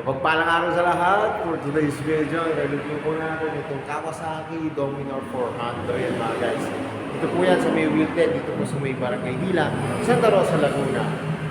Mapagpalang araw sa lahat. For today's video, i-review po natin itong Kawasaki Dominar 400 mga guys. Ito po yan sa may Wilted, dito po sa may Barangay Hila, Santa Rosa, Laguna.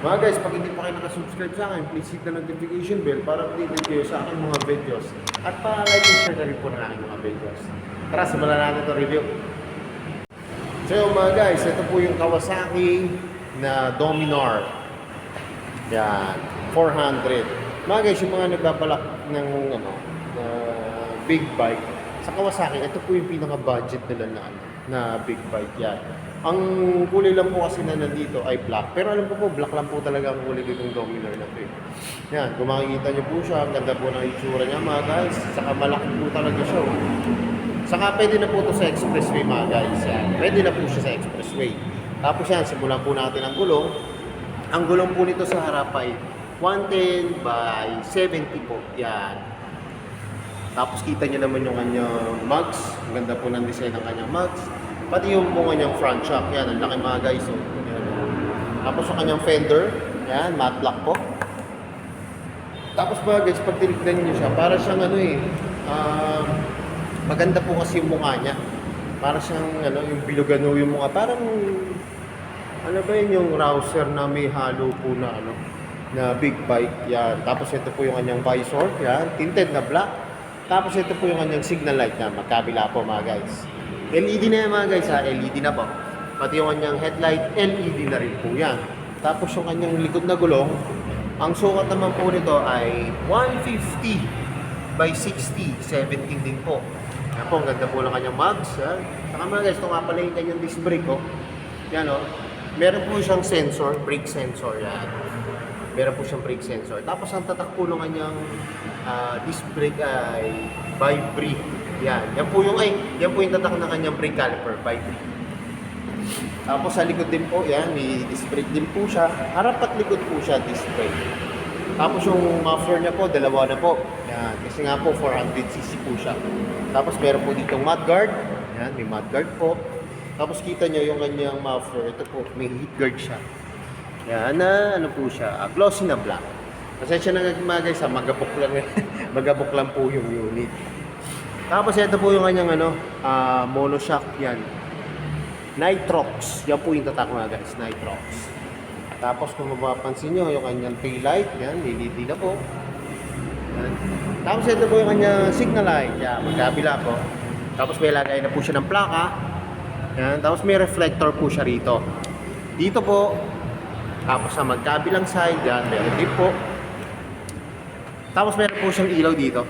Mga guys, pag hindi pa kayo nakasubscribe sa akin, please hit the notification bell para updated kayo sa aking mga videos. At para like and share na rin po ng aking mga videos. Tara, simulan natin itong review. So mga guys, ito po yung Kawasaki na Dominar. Yan, 400. Mga guys, yung mga nagbabalak ng big bike sa Kawasaki, ito po yung pinaka-budget nila na big bike yan. Ang kulay lang po kasi na nandito ay black. Pero alam ko po, black lang po talaga ang kulay ditong Dominar na ito. Yan, kung makikita nyo po siya, ang ganda po ng itsura niya mga guys. Saka malaki po talaga siya. Saka pwede na po ito sa expressway mga guys. Yan, pwede na po siya sa expressway. Tapos yan, simulan po natin ang gulong. Ang gulong po nito sa harap ay 110 by 70 po. Yan. Tapos kita nyo naman yung kanyang mugs. Ang ganda po ng design ng kanyang mugs. Pati yung po kanyang front shock. Yan, ang laki mga guys. So, yan. Tapos yung kanyang fender. Yan, matte black po. Tapos mga guys, pag tinignan nyo siya, para siyang maganda po kasi yung mukha niya. Para siyang yung bilogano yung mukha. Parang ba yun yung Rouser na may halo po na big bike, yan. Tapos ito po yung kanyang visor, yan, tinted na black. Tapos ito po yung kanyang signal light na magkabila po mga guys. LED na yan mga guys ha, LED na po. Pati yung kanyang headlight, LED na rin po yan. Tapos yung kanyang likod na gulong, ang sukat naman po nito ay 150 by 60, 17 din po. Yan po, ang ganda po ng kanyang mugs. Saka mga guys, ito nga pala yung kanyang disc brake oh. Yan oh. Meron po siyang sensor, brake sensor yan. Meron po siyang brake sensor. Tapos ang tatak po ng kanyang disc brake ay Vibri. Yan. Yan po yung tatak ng kanyang brake caliper, Vibri. Tapos sa likod din po, yan, may disc brake din po siya. Harap at likod po siya, disc brake. Tapos yung muffler niya po, dalawa na po. Yan. Kasi nga po, 400cc po siya. Tapos meron po ditong mudguard. Yan, may mudguard po. Tapos kita nyo yung kanyang muffler. Ito po, may heat guard siya. Yan na, po siya, glossy na black. Pasensya na mga guys, magabok lang, magabok lang po yung unit. Tapos ito po yung kanyang monoshock yan. Nitrox, yan po yung tatak mga guys, Nitrox. Tapos kung mapapansin nyo, yung kanyang tail light, yan, LED na po. Yan. Tapos ito po yung kanyang signal light, yan, magkabila po. Tapos may lagay na po siya ng plaka. Yan. Tapos may reflector po siya rito. Dito po, tapos sa magkabilang side, yan, meron din po. Tapos meron po siyang ilaw dito.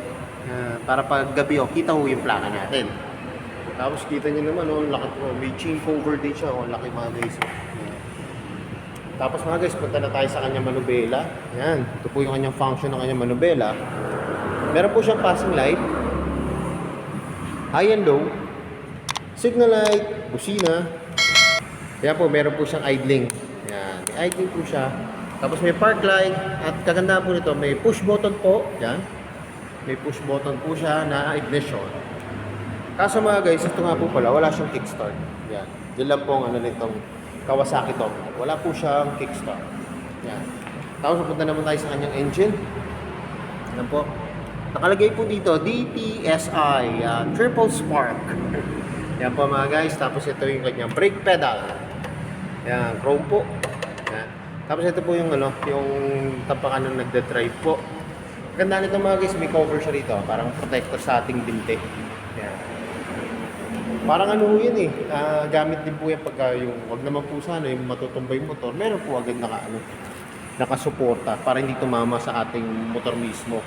Para pag gabi, kita ho yung plaka natin. Tapos kita nyo naman, laki po. May chain cover din siya, laki mga guys. Tapos mga guys, punta na tayo sa kanyang manubela. Yan, ito po yung kanyang function ng kanyang manubela. Meron po siyang passing light. High and low. Signal light, busina. Yan po, meron po siyang idling. Yan, may idling po siya. Tapos may park light. At kagandahan po nito, may push button po. Yan. May push button po siya na ignition. Kaso mga guys, ito nga po pala, wala siyang kickstart. Yan. Diyan lang po ang nitong Kawasaki Dominar. Wala po siyang kickstart. Yan. Tapos pupunta naman tayo sa kanyang engine. Yan po. Nakalagay po dito, DTSI, Triple Spark. Yan po mga guys. Tapos ito yung kanyang brake pedal. Yan, chrome po. Yan. Tapos ito po yung yung tapakan ng nagda-drive po. Ganda nito mga guys, may cover siya rito. Parang protector sa ating binte. Yan. Parang yun eh. Gamit din po yan pagka yung, wag naman po sana, yung matutumbay yung motor. Meron po agad nakasuporta para hindi tumama sa ating motor mismo.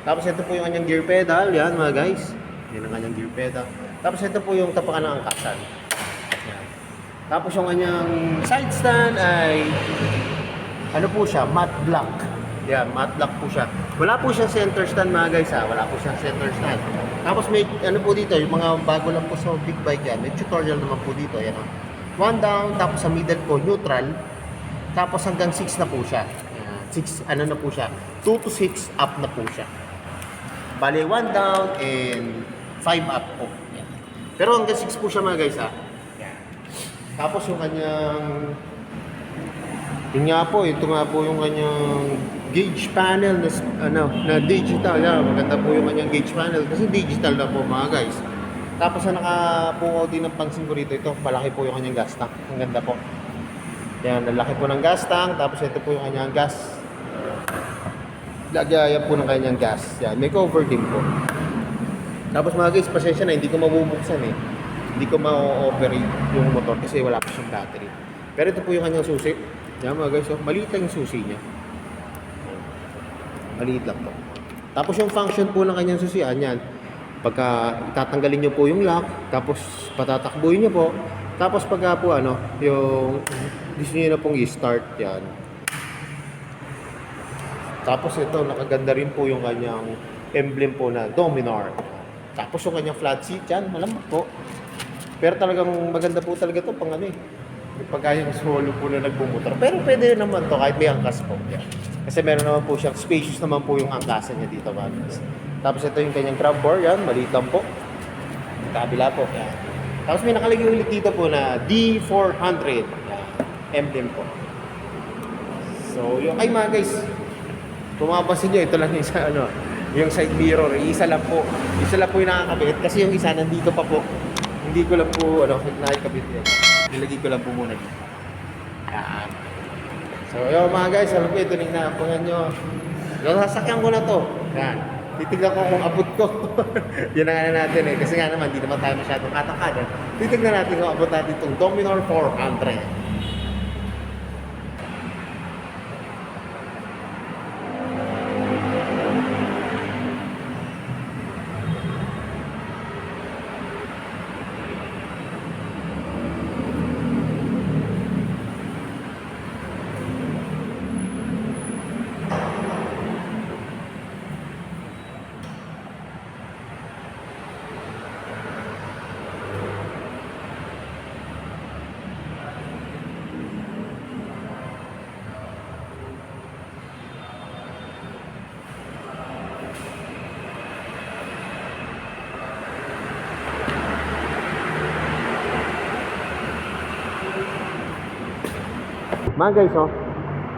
Tapos ito po yung kanyang gear pedal. Yan mga guys. Yan ang kanyang gear pedal. Tapos ito po yung tapakan ng angkasan. Yan. Tapos yung kanyang side stand ay po siya, matte black. Yan, matte black po siya. Wala po siyang center stand mga guys ha. Wala po siyang center stand. Tapos may po dito, yung mga bago lang po sa big bike yan. May tutorial naman po dito. Yan o. 1 down, tapos sa middle po, neutral. Tapos hanggang 6 na po siya. Yan, 6, na po siya. 2 to 6 up na po siya. Bale, 1 down and 5 up po. Yan. Pero hanggang 6 po siya mga guys ha. Yan. Tapos yung kanyang Yun nga po, ito nga po yung kanyang gauge panel na, na digital. Yan, maganda po yung kanyang gauge panel kasi digital na po mga guys. Tapos ang nakapungaw din ng pansin ko rito, ito, palaki po yung kanyang gas tank. Ang ganda po. Yan, lalaki po ng gas tank. Tapos ito po yung kanyang gas. Lagayan po ng kanyang gas. Yan, may cover din po. Tapos mga guys, pasensya na, hindi ko mabubuksan eh. Hindi ko ma-operate yung motor kasi wala pa siyang battery. Pero ito po yung kanyang susi. Yan mga guys, maliit lang yung susi niya. Maliit lang po. Tapos yung function po ng kanyang susian, yan. Pagka tatanggalin nyo po yung lock, tapos patatakbuhin nyo po, tapos pagka po yung gusto nyo na pong i-start yan. Tapos ito, nakaganda rin po yung kanyang emblem po na Dominar. Tapos yung kanyang flat seat yan, malambot po. Pero talagang maganda po talaga ito pang pagka yung solo po na nagbumotor. Pero pwede naman to kahit may angkas po. Yan. Kasi meron naman po siyang spacious naman po yung angkasan niya dito mga guys. Tapos ito yung kanyang grab bar, yan, maliit lang po. Kabila po, yan. Tapos may nakalagay ulit dito po na D400, yan, emblem po. So, yung, ay mga guys, kung mapapansin nyo, ito lang yung yung side mirror, isa lang po yung nakakabit, kasi yung isa nandito pa po. Hindi ko lang po, nakikabit yan. Nilagay ko lang po muna dito. Yan. So, yung mga guys, alam ko, ito yung naapangan nyo. Nasasakyan ko na to. Yan. Titignan ko kung abot ko. Yan ang natin eh. Kasi nga naman, di naman tayo masyadong katakadan. Titignan natin kung abot natin itong Dominar 400. Mga guys,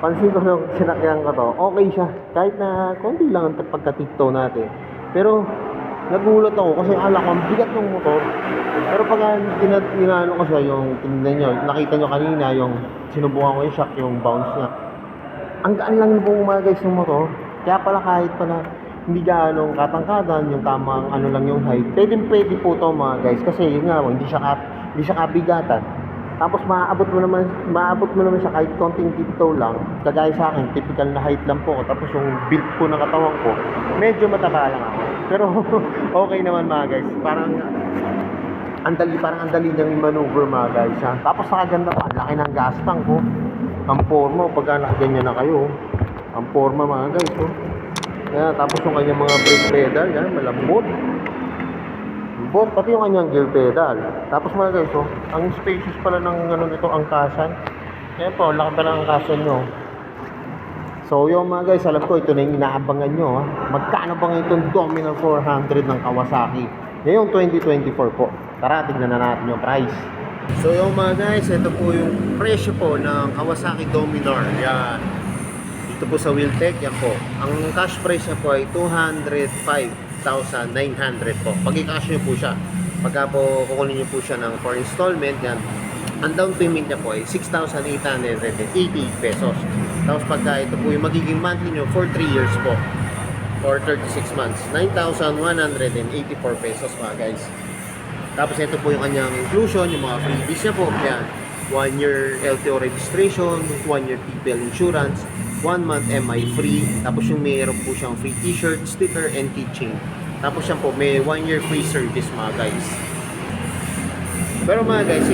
pansin ko nung sinakyan ko to, okay siya. Kahit na konti lang ang pagka-tiptoe natin. Pero, nagulat ako kasi akala ko ang bigat ng motor. Pero pag tinano ko siya, yung tingnan nyo, nakita nyo kanina, yung sinubukan ko yung shock, yung bounce niya. Ang gaan lang yung mga guys ng motor. Kaya pala kahit pala hindi gaanong katangkadan, yung tamang lang yung height. Pwede po to mga guys. Kasi yun nga, hindi siya kabigatan. Tapos maabot mo naman siya kahit konting tiptoe lang. Kagaya sa akin, typical na height lang po. Tapos yung build po ng katawan ko, medyo mataba lang ako. Pero okay naman mga guys. Parang ang dali niyang i-maneuver mga guys. Ha? Tapos nakaganda pa, laki ng gas tank ko. Ang forma, pagka nakaganyan na kayo. Ang forma mga guys. Yan, tapos yung kanyang mga brake pedal, yan, malambot. Pati yung kanyang gear pedal. Tapos mga guys, ang spacious pala ng nito, angkasan. Kaya po, laki pa ng angkasan nyo. So yung mga guys, alam ko ito na yung inaabangan nyo. Magkano ba ngayon itong Dominar 400 ng Kawasaki? Ngayong 2024 po. Tara, tignan na natin yung price. So yung mga guys, ito po yung presyo po ng Kawasaki Dominar. Yan. Dito po sa Wheeltech, yan po. Ang cash price niya po ay 205,900 po. Pag i-cash nyo po siya, pagka po kukunin nyo po siya ng for installment, yan, ang down payment niya po ay 6,880 pesos. Tapos pagka ito po yung magiging monthly nyo for 3 years po, or 36 months, 9,184 pesos mga guys. Tapos ito po yung kanyang inclusion, yung mga freebies niya po, yan, 1 year LTO registration, 1 year TPL insurance, 1 month MI free, tapos yung mayroon po siyang free t-shirt, sticker, and keychain. Tapos yan po, may 1 year free service mga guys. Pero mga guys,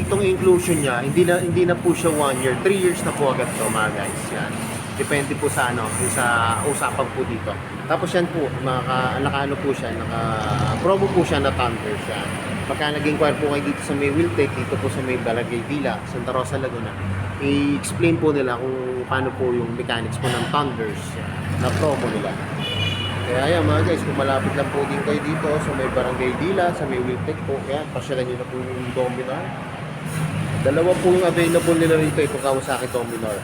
itong inclusion niya, hindi na po siya 1 year, 3 years na po agad to mga guys. Yan. Depende po sa sa usapan po dito. Tapos yan po, naka-ano po siya, naka-promo po siya na Thunder siya. Pagka nag-inquire po kayo dito sa may Wheeltech, dito po sa may Barangay Villa, Santa Rosa, Laguna, i-explain po nila kung paano po yung mechanics po ng Thunders na promo nila. Kaya yan mga guys, kung malapit lang po din kayo dito sa may Barangay Villa, sa may Wheeltech po, kaya pasyalan nyo na po yung Dominar. Dalawa po yung available nila rito, itong Kawasaki Dominar.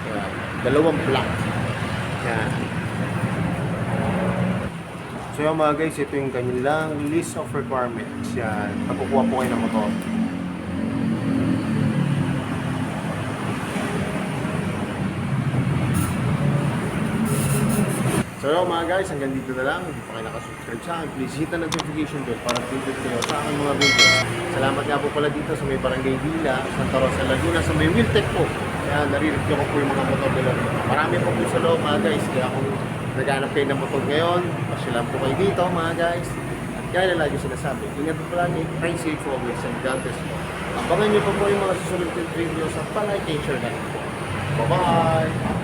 Kaya, dalawang black. Yan. So yung mga guys, ito yung kanilang list of requirements. Yan, pagkukuha po kayo ng motor. So yung mga guys, hanggang dito na lang. Hindi pa kayo nakasubscribe sa akin, please hit the notification bell para updated kayo sa aking mga video. Salamat nga po pala dito sa may Barangay Villa, Santa Rosa, Laguna, sa may Wiltec po. Yan, narireview ko po yung mga motor nila. Marami po po sa loob mga guys, kaya kung naghanap kayo ng motor ngayon, pasyalan po kayo dito mga guys. At kaya na lagi sinasabi, ingat po palagi, ride safe always, and God bless po. Abangan nyo po po yung mga susunod na videos at palike and share na po. Bye-bye!